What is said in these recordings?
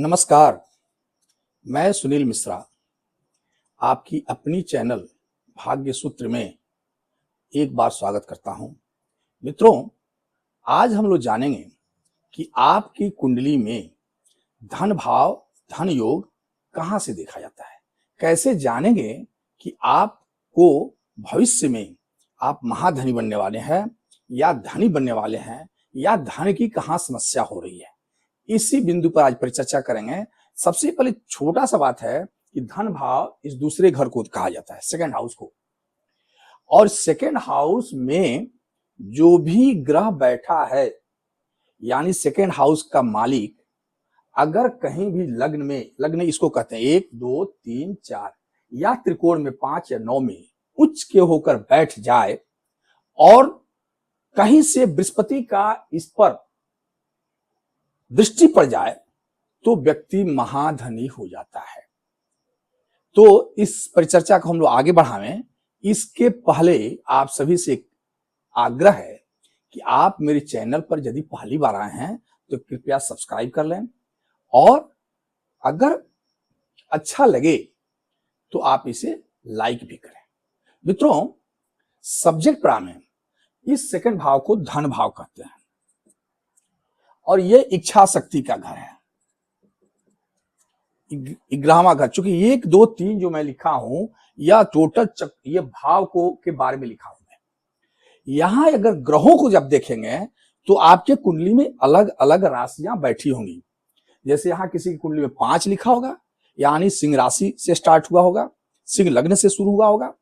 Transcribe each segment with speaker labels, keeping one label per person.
Speaker 1: नमस्कार। मैं सुनील मिश्रा आपकी अपनी चैनल भाग्य सूत्र में एक बार स्वागत करता हूं। मित्रों, आज हम लोग जानेंगे कि आपकी कुंडली में धन भाव, धन योग कहां से देखा जाता है। कैसे जानेंगे कि आपको भविष्य में आप महाधनी बनने वाले हैं या धनी बनने वाले हैं या धन की कहां समस्या हो रही है। इसी बिंदु पर आज परिचर्चा करेंगे। सबसे पहले छोटा सा बात है कि धन भाव इस दूसरे घर को कहा जाता है, सेकंड हाउस को। और सेकंड हाउस में जो भी ग्रह बैठा है, यानी सेकंड हाउस का मालिक अगर कहीं भी लग्न में, लग्न इसको कहते हैं 1 2 3 4 या त्रिकोण में 5 या 9 में उच्च के होकर बैठ जाए और कहीं से बृहस्पति का इस पर दृष्टि पड़ जाए तो व्यक्ति महाधनी हो जाता है। तो इस परिचर्चा को हम लोग आगे बढ़ावें, इसके पहले आप सभी से आग्रह है कि आप मेरे चैनल पर यदि पहली बार आए हैं तो कृपया सब्सक्राइब कर लें और अगर अच्छा लगे तो आप इसे लाइक भी करें। मित्रों, सब्जेक्ट पर आए, इस सेकंड भाव को धन भाव कहते हैं और ये इच्छा शक्ति का घर है, 11वां घर। चूंकि 1 2 3 जो मैं लिखा हूं या टोटल ये भाव को के बारे में लिखा हूं मैं। यहां अगर ग्रहों को जब देखेंगे तो आपके कुंडली में अलग अलग राशियां बैठी होंगी। जैसे यहां किसी की कुंडली में 5 लिखा होगा, यानी सिंह राशि से स्टार्ट हुआ होगा, सिंह लग्न से शुरू हुआ होगा,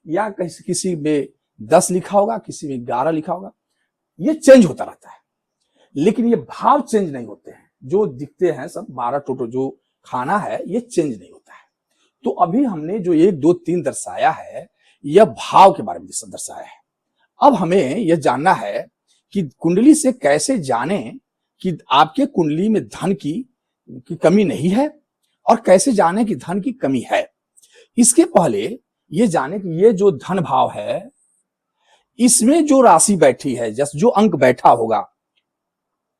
Speaker 1: या किसी में 10 लिखा होगा, किसी में 11 लिखा होगा। ये चेंज होता रहता है, लेकिन ये भाव चेंज नहीं होते हैं। जो दिखते हैं सब 12 टोटल जो खाना है ये चेंज नहीं होता है। तो अभी हमने जो 1 2 3 दर्शाया है यह भाव के बारे में दर्शाया है। अब हमें यह जानना है कि कुंडली से कैसे जाने कि आपके कुंडली में धन की कमी नहीं है और कैसे जाने कि धन की कमी है। इसके पहले ये जाने कि ये जो धन भाव है इसमें जो राशि बैठी है, जैसे जो अंक बैठा होगा,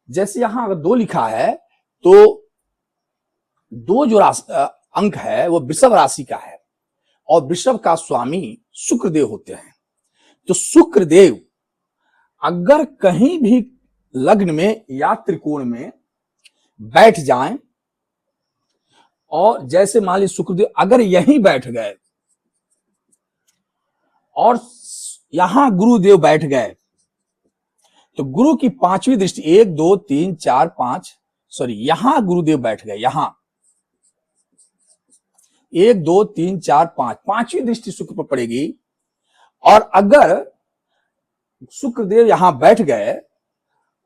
Speaker 1: जैसे यहां अगर 2 लिखा है तो 2 जो अंक है वो वृषभ राशि का है और वृषभ का स्वामी शुक्रदेव होते हैं। तो शुक्रदेव अगर कहीं भी लग्न में या त्रिकोण में बैठ जाएं और जैसे मान लीजिए शुक्रदेव अगर यहीं बैठ गए और यहां गुरुदेव बैठ गए तो गुरु की 5वीं दृष्टि 1 2 3 4 5 सॉरी यहां गुरुदेव बैठ गए, यहां 1 2 3 4 5 5वीं दृष्टि शुक्र पर पड़ेगी। और अगर शुक्रदेव यहां बैठ गए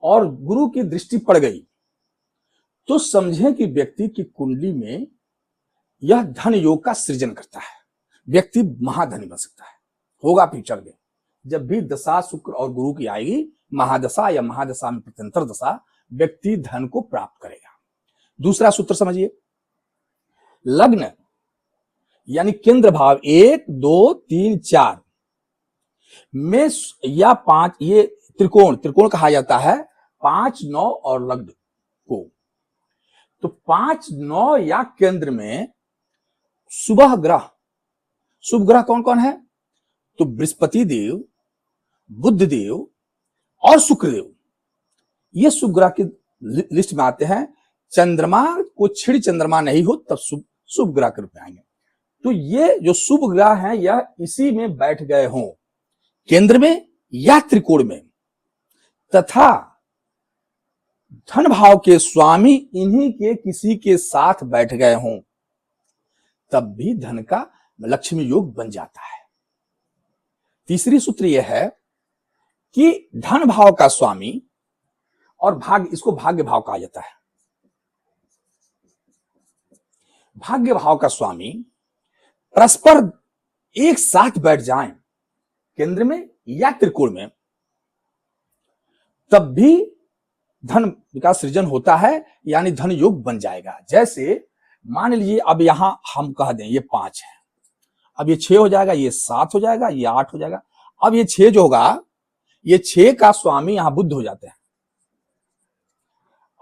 Speaker 1: और गुरु की दृष्टि पड़ गई तो समझें कि व्यक्ति की कुंडली में यह धन योग का सृजन करता है। व्यक्ति महाधनी बन सकता है, होगा फ्यूचर में। जब भी दशा शुक्र और गुरु की आएगी, महादशा या महादशा में प्रत्यंतर दशा, व्यक्ति धन को प्राप्त करेगा। दूसरा सूत्र समझिए, लग्न यानी केंद्र भाव 1 2 3 4 में या 5, ये त्रिकोण कहा जाता है 5 9 और लग्न को। तो 5 9 या केंद्र में शुभ ग्रह कौन कौन है? तो बृहस्पति देव, बुध देव और शुक्रदेव, ये शुभ ग्रह की लिस्ट में आते हैं। चंद्रमा को छिड़ चंद्रमा नहीं हो तब शुभ ग्रह के रूप में आएंगे। तो ये जो शुभ ग्रह हैं यह इसी में बैठ गए हों, केंद्र में या त्रिकोण में, तथा धन भाव के स्वामी इन्हीं के किसी के साथ बैठ गए हों, तब भी धन का लक्ष्मी योग बन जाता है। तीसरी सूत्र यह है कि धन भाव का स्वामी और भाग्य, इसको भाग्य भाव कहा जाता है। भाग्य भाव का स्वामी परस्पर एक साथ बैठ जाएं केंद्र में या त्रिकोण में, तब भी धन का सृजन होता है, यानी धन योग बन जाएगा। जैसे मान लीजिए अब यहां हम कह दें ये 5 है, अब ये 6 हो जाएगा, ये 7 हो जाएगा, ये 8 हो जाएगा। अब ये 6 जो होगा, ये 6 का स्वामी यहां बुध हो जाते हैं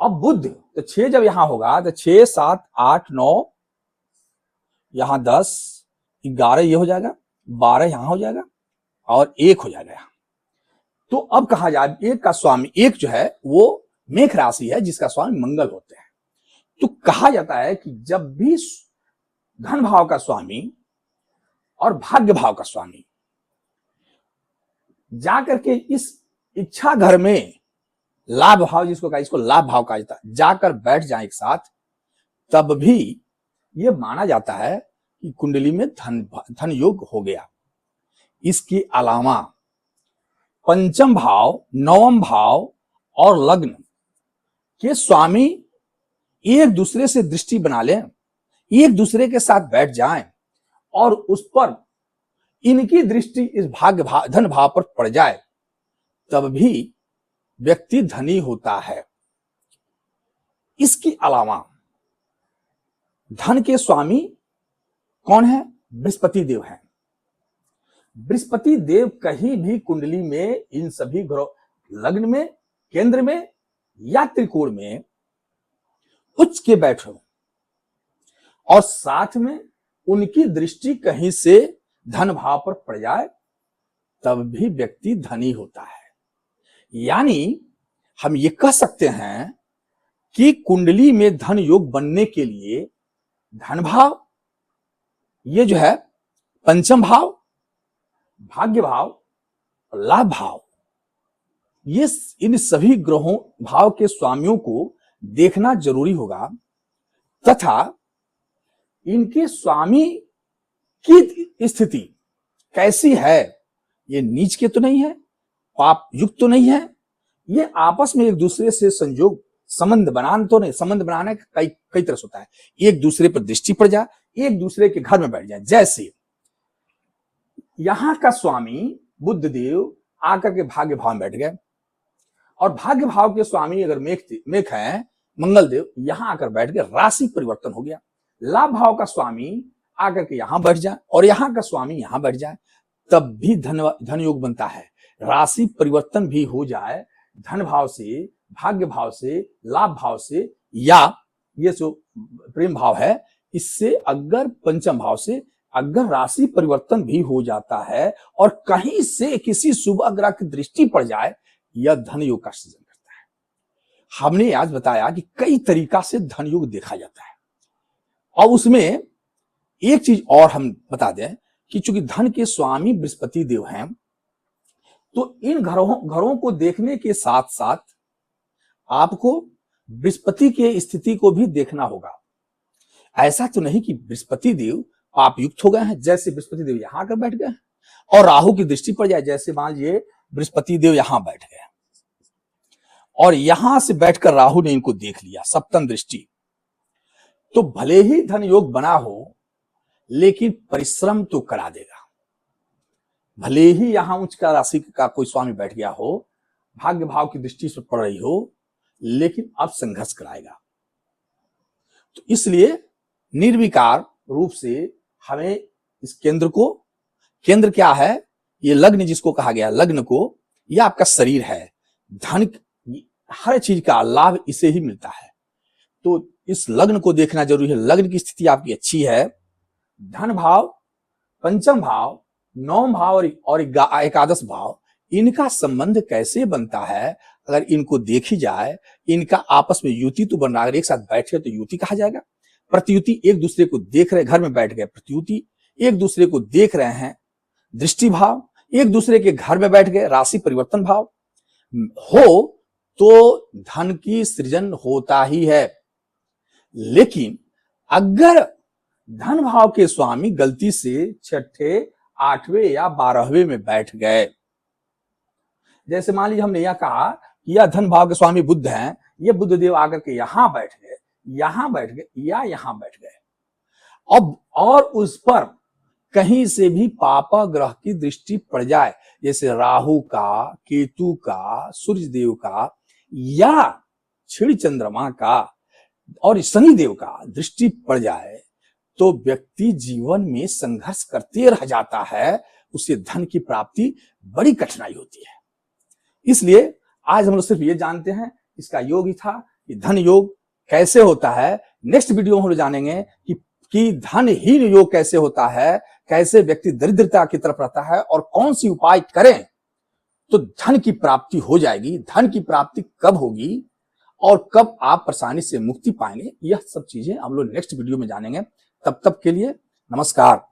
Speaker 1: अब बुध तो 6 जब यहां होगा तो 6 7 8 9, यहां 10 11 ये हो जाएगा, 12 यहां हो जाएगा और 1 हो जाएगा यहां। तो अब कहा जाए एक का स्वामी, एक जो है वो मेष राशि है जिसका स्वामी मंगल होते हैं। तो कहा जाता है कि जब भी धन भाव का स्वामी और भाग्य भाव का स्वामी जाकर के इस इच्छा घर में लाभ भाव जिसको कहा, इसको लाभ भाव कहा जाता है, जाकर बैठ जाए एक साथ, तब भी यह माना जाता है कि कुंडली में धन योग हो गया। इसके अलावा पंचम भाव, नवम भाव और लग्न के स्वामी एक दूसरे से दृष्टि बना लें, एक दूसरे के साथ बैठ जाएं और उस पर इनकी दृष्टि इस भाग्य भाव धन भाव पर पड़ जाए, तब भी व्यक्ति धनी होता है। इसके अलावा धन के स्वामी कौन है? बृहस्पति देव हैं। बृहस्पति देव कहीं भी कुंडली में इन सभी ग्रह लग्न में, केंद्र में या त्रिकोण में उच्च के बैठो और साथ में उनकी दृष्टि कहीं से धन भाव पर पड़ जाए, तब भी व्यक्ति धनी होता है। यानी हम ये कह सकते हैं कि कुंडली में धन योग बनने के लिए धन भाव, ये जो है पंचम भाव, भाग्य भाव और लाभ भाव, ये इन सभी ग्रहों भाव के स्वामियों को देखना जरूरी होगा तथा इनके स्वामी की स्थिति कैसी है, ये नीच के तो नहीं है, पाप युक्त तो नहीं है, ये आपस में एक दूसरे से संयोग संबंध बनाना तो नहीं, संबंध बनाने का कई तरह से होता है, एक दूसरे पर दृष्टि पड़ जाए, एक दूसरे के घर में बैठ जाए। जैसे यहां का स्वामी बुध देव आकर के भाग्य भाव में बैठ गए और भाग्य भाव के स्वामी अगर मेष है मंगल देव, यहां आकर बैठ गए, राशि परिवर्तन हो गया। लाभ भाव का स्वामी आकर के यहां बैठ जाए और यहां का स्वामी यहां बैठ जाए, तब भी धन योग बनता है। राशि परिवर्तन भी हो जाए धन भाव से, भाग्य भाव से, लाभ भाव से, या ये जो प्रेम भाव है इससे, अगर पंचम भाव से अगर राशि परिवर्तन भी हो जाता है और कहीं से किसी शुभ ग्रह की दृष्टि पड़ जाए, यह धन योग का सृजन करता है। हमने आज बताया कि कई तरीका से धन योग देखा जाता है और उसमें एक चीज और हम बता दें कि चूंकि धन के स्वामी बृहस्पति देव हैं, तो इन घरों को देखने के साथ साथ आपको बृहस्पति के स्थिति को भी देखना होगा। ऐसा तो नहीं कि बृहस्पति देव पाप युक्त हो गए हैं, जैसे बृहस्पति देव यहां आकर बैठ गए और राहु की दृष्टि पड़ जाए, जैसे मान लीजिए बृहस्पति देव यहां बैठ गए और यहां से बैठकर राहु ने इनको देख लिया, सप्तम दृष्टि, तो भले ही धन योग बना हो लेकिन परिश्रम तो करा देगा। भले ही यहां उच्च का राशि का कोई स्वामी बैठ गया हो, भाग्य भाव की दृष्टि से पड़ रही हो, लेकिन अब संघर्ष कराएगा। तो इसलिए निर्विकार रूप से हमें इस केंद्र क्या है, ये लग्न जिसको कहा गया, लग्न को, ये आपका शरीर है, धन हर चीज का लाभ इसे ही मिलता है, तो इस लग्न को देखना जरूरी है। लग्न की स्थिति आपकी अच्छी है, धन भाव, पंचम भाव, नवम भाव और एकादश भाव, इनका संबंध कैसे बनता है, अगर इनको देखी जाए, इनका आपस में युति तो बन रहा है, अगर एक साथ बैठे तो युति कहा जाएगा। प्रतियुति एक दूसरे को देख रहे, घर में बैठ गए, प्रतियुति एक दूसरे को देख रहे हैं, दृष्टि भाव एक दूसरे के घर में बैठ गए, राशि परिवर्तन भाव हो तो धन की सृजन होता ही है। लेकिन अगर धन भाव के स्वामी गलती से छठे, आठवें या 12वें में बैठ गए, जैसे मान लीजिए हमने यह कहा कि यह धन भाव के स्वामी बुध हैं, ये बुध देव आकर के यहां बैठ गए, यहां बैठ गए या यहां बैठ गए, अब और उस पर कहीं से भी पापा ग्रह की दृष्टि पड़ जाए, जैसे राहु का, केतु का, सूर्य देव का या क्षीण चंद्रमा का और शनि देव का दृष्टि पड़ जाए, तो व्यक्ति जीवन में संघर्ष करते रह जाता है, उसे धन की प्राप्ति बड़ी कठिनाई होती है। इसलिए आज हम लोग सिर्फ ये जानते हैं, इसका योग ही था कि धन योग कैसे होता है। नेक्स्ट वीडियो में हम जानेंगे कि धनहीन योग कैसे होता है, कैसे व्यक्ति दरिद्रता की तरफ रहता है और कौन सी उपाय करें तो धन की प्राप्ति हो जाएगी। धन की प्राप्ति कब होगी और कब आप परेशानी से मुक्ति पाएंगे, यह सब चीजें हम लोग नेक्स्ट वीडियो में जानेंगे। तब तक के लिए नमस्कार।